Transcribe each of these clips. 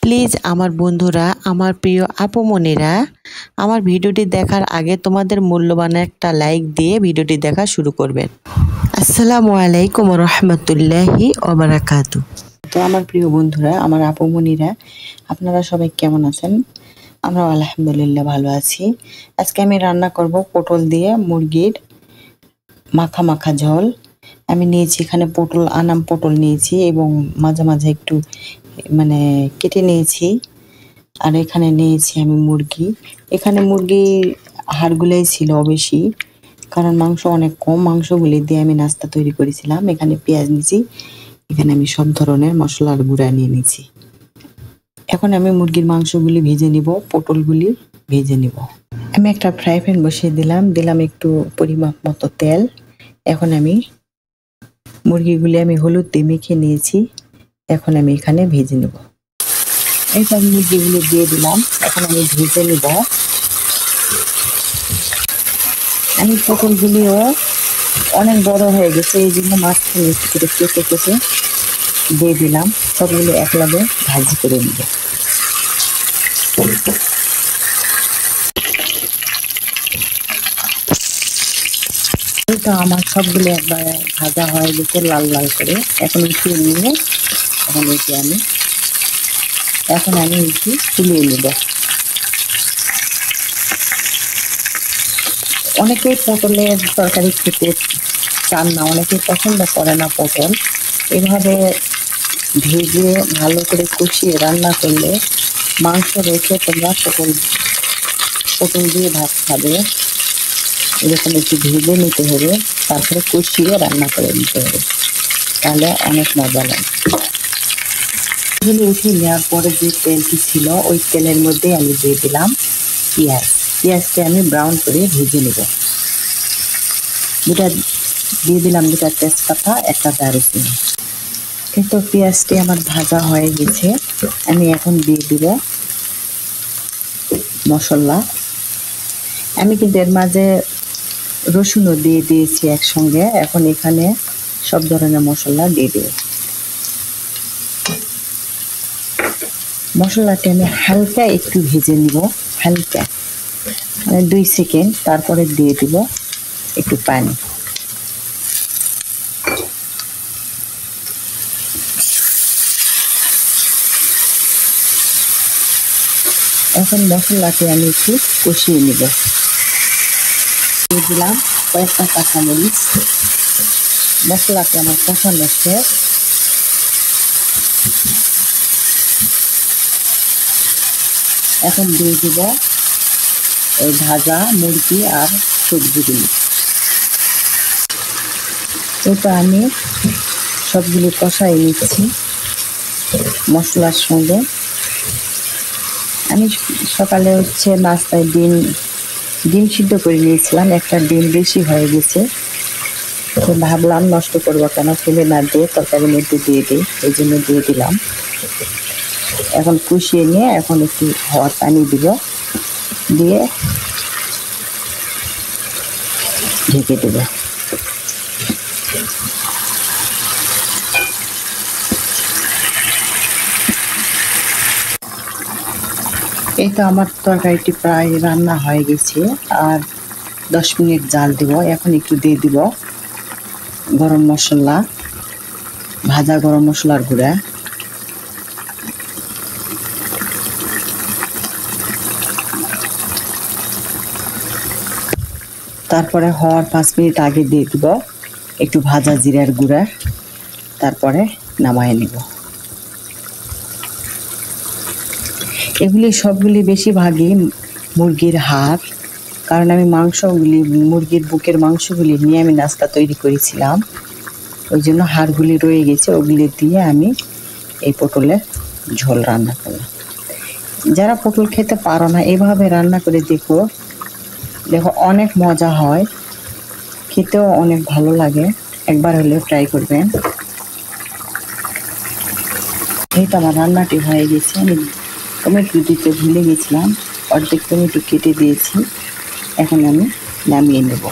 Please আমার বন্ধুরা, আমার প্রিয় আপুমনিরা, আমার ভিডিওটি দেখার আগে তোমাদের মূল্যবান একটা লাইক দিয়ে ভিডিওটি দেখা শুরু করবেন। আসসালামু আলাইকুম রহমতুল্লাহি ওবারাকাতু। তো আমার প্রিয় বন্ধুরা, আমার আপুমনিরা, আপনারা সবাই কেমন আছেন? আমরা আলহামদুলিল্লাহ ভালো আছি। আজকে আমি রান্না করব পটল দিয়ে মুরগির মাখা মাখা ঝোল। আমি নিয়েছি এখানে আনাম পটল নিয়েছি এবং মাঝে মাঝে একটু কেটে নিয়েছি। আর এখানে নিয়েছি আমি মুরগি। এখানে মুরগির হাড়গুলাই ছিল বেশি, কারণ মাংস অনেক কম। মাংসগুলি দিয়ে আমি নাস্তা তৈরি করেছিলাম। এখানে পেঁয়াজ নিয়েছি, এখানে আমি সব ধরনের মশলার গুঁড়া নিয়ে নিয়েছি। এখন আমি মুরগির মাংসগুলি ভেজে নিব, পটলগুলি ভেজে নিব। আমি একটা ফ্রাই প্যান বসিয়ে দিলাম একটু পরিমাপ মতো তেল। এখন আমি মুরগিগুলি হলুদ দিয়ে মেখে নিয়েছি। এখন আমি এখানে ভেজে নেব। এইটা মুরগিগুলো দিয়ে দিলাম, এখন আমি ভেজে নেব। আমি পটলগুলিও অনেক বড় হয়ে গেছে, এই জন্য মাঝখানে একটু করে কেটে কেটে দিয়ে দিলাম। সবগুলো একলগে ভাজি করে নেব। এইটা আমার সবগুলো একবার ভাজা হয়ে গেছে লাল লাল করে। এখন উঠিয়ে নিয়ে এখন আমি একটু তুলিয়ে নেব। অনেকেই পটলের তরকারি খেতে চান না, অনেকেই পছন্দ করে না পটল। এভাবে ভেজে ভালো করে কষিয়ে রান্না করলে মাংস রেখে তোমরা পটল দিয়ে ভাত খাবে। এরকম একটু ভেজে নিতে হবে, তারপরে কষিয়ে রান্না করে নিতে হবে, তাহলে অনেক মজা লাগে। উঠিয়ে নেওয়ার পরে যে তেলটি ছিল, ওই তেলের মধ্যে আমি দিয়ে দিলাম পেঁয়াজকে আমি ব্রাউন করে ভেজে নেব। দিয়ে দিলাম দুটা তেজপাতা, একটা দারুচিনি। কিন্তু পেঁয়াজটি আমার ভাজা হয়ে গেছে। আমি এখন দিয়ে দিব মশলা। আমি কিন্তু এর মাঝে রসুনও দিয়ে দিয়েছি একসঙ্গে। এখন এখানে সব ধরনের মশলা দিয়ে দেব। মশলাটি আমি হালকা একটু ভেজে নিব, হালকা 2 সেকেন্ড। তারপরে দিয়ে দিব একটু পানি। এখন মশলাটি আমি একটু কষিয়ে নিব। দিয়ে দিলাম কয়েকটা কাঁচামরিচ। মশলাটি আমার কষানো শেষ। এখন দিয়ে দিব ওই ভাজা মুরগি আর সবজিগুলি। এটা আমি সবগুলি কষাই নিচ্ছি মশলার সঙ্গে। আমি সকালে নাস্তায় ডিম সিদ্ধ করে নিয়েছিলাম। একটা ডিম বেশি হয়ে গেছে, তো ভাবলাম নষ্ট করবো কেন, ফেলে না দিয়ে তরকারির মধ্যে দিয়ে দিই, এই জন্য দিয়ে দিলাম। এখন কষিয়ে নিয়ে এখন একটু হওয়ার পানি দিব, দিয়ে ঢেকে দেব। এই তো আমার তরকারিটি প্রায় রান্না হয়ে গেছে, আর 10 মিনিট জাল দেব। এখন একটু দিয়ে দিব গরম মশলা, ভাজা গরম মশলার গুঁড়া। তারপরে হওয়ার 5 মিনিট আগে দিয়ে দিব একটু ভাজা জিরার গুঁড়া। তারপরে নামায় নেব। এগুলি সবগুলি বেশিরভাগই মুরগির হাড়, কারণ আমি মুরগির বুকের মাংসগুলি নিয়ে আমি নাস্তা তৈরি করেছিলাম, ওই জন্য হাড়গুলি রয়ে গেছে। ওগুলি দিয়ে আমি এই পটলের ঝোল রান্না করলাম। যারা পটল খেতে পারো না, এভাবে রান্না করে দেখো অনেক মজা হয়, খেতেও অনেক ভালো লাগে। একবার হলেও ট্রাই করবেন। এই তো আমার রান্নাটি হয়ে গেছে। আমি টমেটো দিতে ভুলে গেছিলাম, অর্ধেক টমেটো কেটে দিয়েছি। এখন আমি নামিয়ে নেব।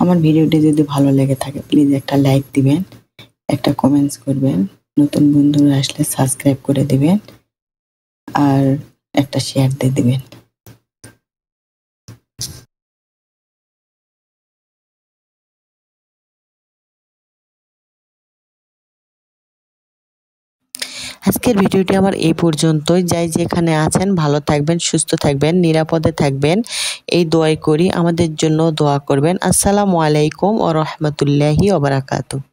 আমার ভিডিওটি যদি ভালো লেগে থাকে প্লিজ একটা লাইক দিবেন একটা কমেন্টস করবেন, নতুন বন্ধুরা আসলে সাবস্ক্রাইব করে দিবেন আর একটা শেয়ার দিয়ে দিবেন। আজকের ভিডিওটি আমার এই পর্যন্তই। যাই যেখানে আছেন ভালো থাকবেন, সুস্থ থাকবেন, নিরাপদে থাকবেন, এই দোয়াই করি। আমাদের জন্য দোয়া করবেন। আসসালামু আলাইকুম ওয়া রাহমাতুল্লাহি ওয়া বারাকাতুহু।